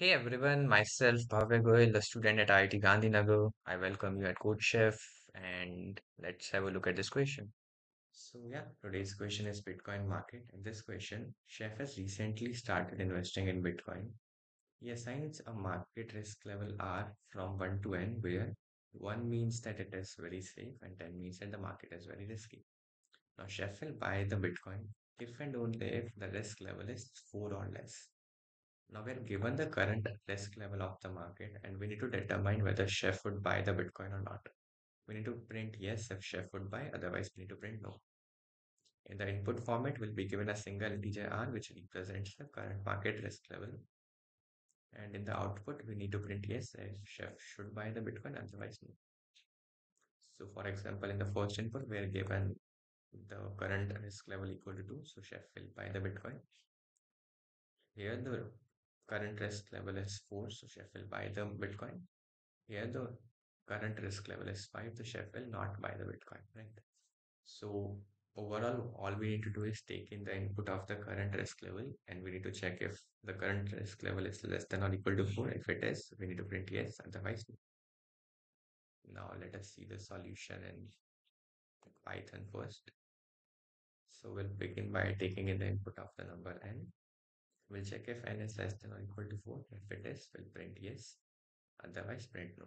Hey everyone, myself Bhavya Goyal, a student at IIT Gandhinagar. I welcome you at CodeChef and let's have a look at this question. Today's question is Bitcoin market. In this question, Chef has recently started investing in Bitcoin. He assigns a market risk level R from 1 to N, where 1 means that it is very safe and 10 means that the market is very risky. Now, Chef will buy the Bitcoin if and only if the risk level is 4 or less. Now we're given the current risk level of the market and we need to determine whether Chef would buy the Bitcoin or not. We need to print yes if Chef would buy, otherwise we need to print no. In the input format, we'll be given a single integer R which represents the current market risk level. And in the output, we need to print yes if Chef should buy the Bitcoin, otherwise no. So for example, in the first input, we are given the current risk level equal to 2. So Chef will buy the Bitcoin. Here the current risk level is 4. So Chef will buy the Bitcoin. Here the current risk level is 5, the Chef will not buy the Bitcoin, right? So overall, all we need to do is take in the input of the current risk level and we need to check if the current risk level is less than or equal to 4. If it is, we need to print yes, otherwise no. Now let us see the solution in Python first. So we'll begin by taking in the input of the number n. We'll check if n is less than or equal to 4. If it is, we'll print yes, otherwise print no.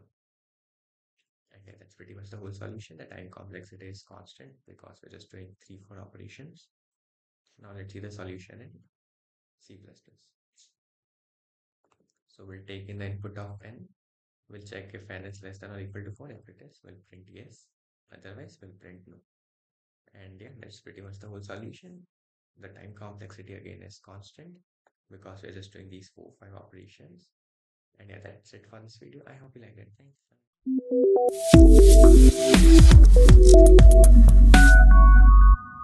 Okay, that's pretty much the whole solution. The time complexity is constant because we're just doing 3, 4 operations. Now let's see the solution in C++. So we'll take in the input of n. We'll check if n is less than or equal to 4. If it is, we'll print yes. Otherwise, we'll print no. And yeah, that's pretty much the whole solution. The time complexity again is constant because we're just doing these 4, 5 operations. And yeah, that's it for this video. I hope you liked it. Thanks.